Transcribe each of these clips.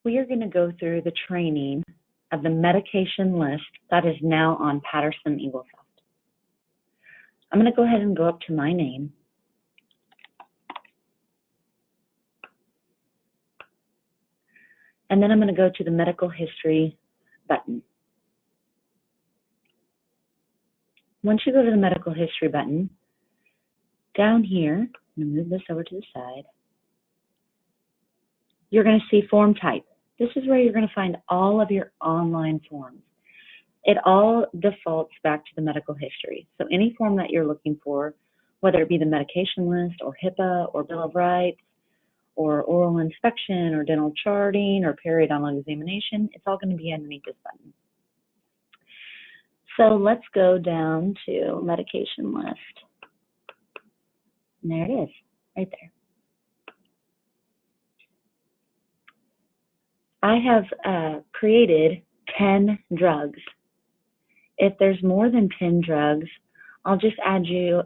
we are going to go through the training of the medication list that is now on Patterson Eaglesoft. I'm going to go ahead and go up to my name. And then I'm going to go to the medical history button. Once you go to the medical history button, down here, I'm going to move this over to the side, you're going to see form type. This is where you're going to find all of your online forms. It all defaults back to the medical history. So any form that you're looking for, whether it be the medication list or HIPAA or Bill of Rights or oral inspection or dental charting or periodontal examination, it's all going to be underneath this button. So let's go down to medication list. And there it is, right there. I have created 10 drugs. If there's more than 10 drugs, I'll just have you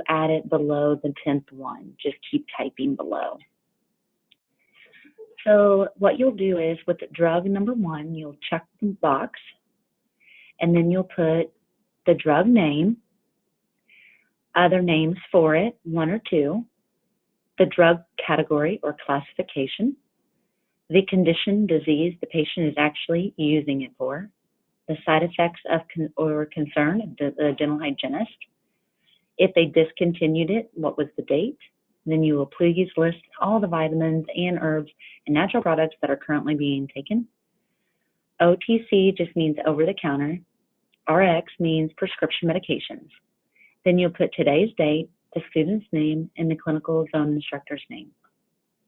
add it below the 10th one. Just keep typing below. So what you'll do is with drug number 1, you'll check the box, and then you'll put the drug name, other names for it, 1 or 2, the drug category or classification, the condition, disease the patient is actually using it for, the side effects of or concern of the dental hygienist. If they discontinued it, what was the date? Then you will please list all the vitamins and herbs and natural products that are currently being taken. OTC just means over the counter. RX means prescription medications. Then you'll put today's date, the student's name, and the clinical zone instructor's name.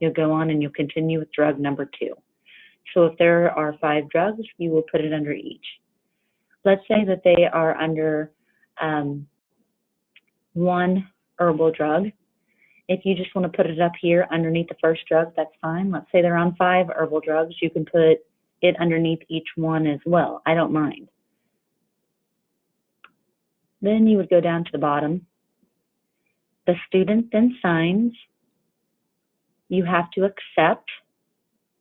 You'll go on and you'll continue with drug number 2. So if there are 5 drugs, you will put it under each. Let's say that they are under 1 herbal drug. If you just want to put it up here underneath the first drug, that's fine. Let's say they're on 5 herbal drugs. You can put it underneath each one as well. I don't mind. Then you would go down to the bottom. The student then signs. You have to accept.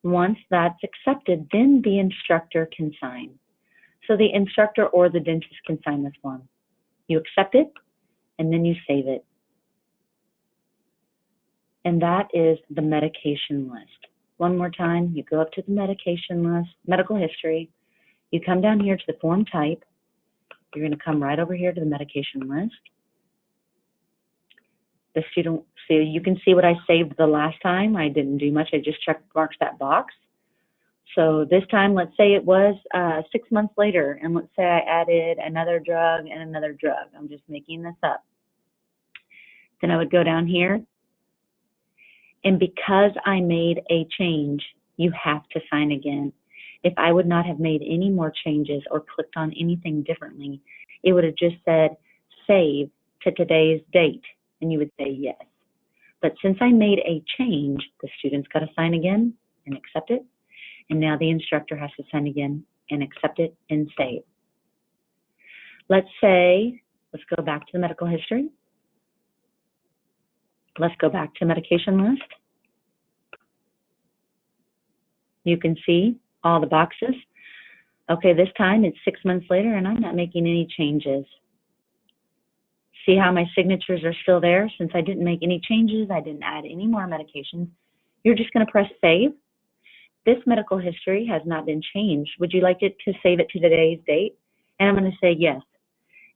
Once that's accepted, then the instructor can sign. So the instructor or the dentist can sign this form. You accept it, and then you save it. And that is the medication list. One more time, you go up to the medication list, medical history. You come down here to the form type. You're going to come right over here to the medication list. The student, so you can see what I saved the last time. I didn't do much. I just marked that box. So this time, let's say it was 6 months later, and let's say I added another drug and another drug. I'm just making this up. Then I would go down here. And because I made a change, you have to sign again. If I would not have made any more changes or clicked on anything differently, it would have just said save to today's date, and you would say yes. But since I made a change, the student's got to sign again and accept it, and now the instructor has to sign again and accept it and save. Let's go back to the medical history. Let's go back to medication list. You can see all the boxes. Okay, this time it's 6 months later and I'm not making any changes. See how my signatures are still there? Since I didn't make any changes, I didn't add any more medications. You're just going to press save. This medical history has not been changed. Would you like it to save it to today's date? And I'm going to say yes.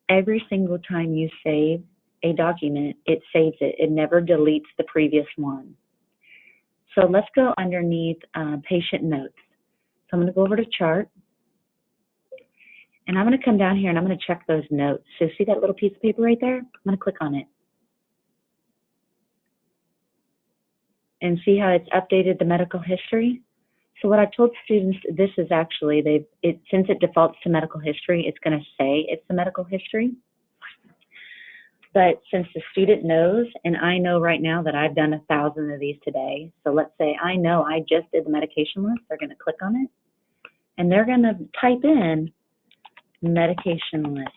Every single time you save a document, it saves it. It never deletes the previous one. So let's go underneath patient notes. So I'm going to go over to chart. And I'm going to come down here and I'm going to check those notes. So see that little piece of paper right there? I'm going to click on it. And see how it's updated the medical history? So what I told students, this is actually, since it defaults to medical history, it's going to say it's the medical history. But since the student knows, and I know right now that I've done 1,000 of these today, so let's say I know I just did the medication list, they're going to click on it, and they're going to type in medication list.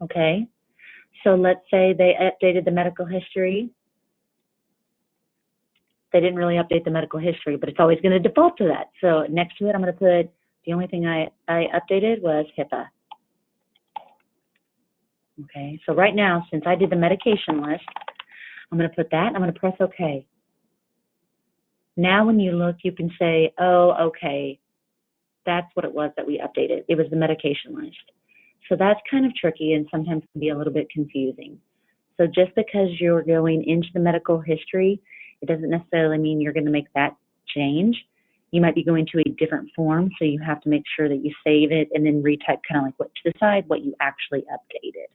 Okay? So let's say they updated the medical history. they didn't really update the medical history, but it's always going to default to that. So next to it, I'm going to put the only thing I updated was HIPAA. Okay, so right now, since I did the medication list, I'm going to put that, and I'm going to press OK. Now when you look, you can say, oh, okay, that's what it was that we updated. It was the medication list. So that's kind of tricky and sometimes can be a little bit confusing. So just because you're going into the medical history, it doesn't necessarily mean you're going to make that change. You might be going to a different form, so you have to make sure that you save it and then retype kind of like what to decide what you actually updated.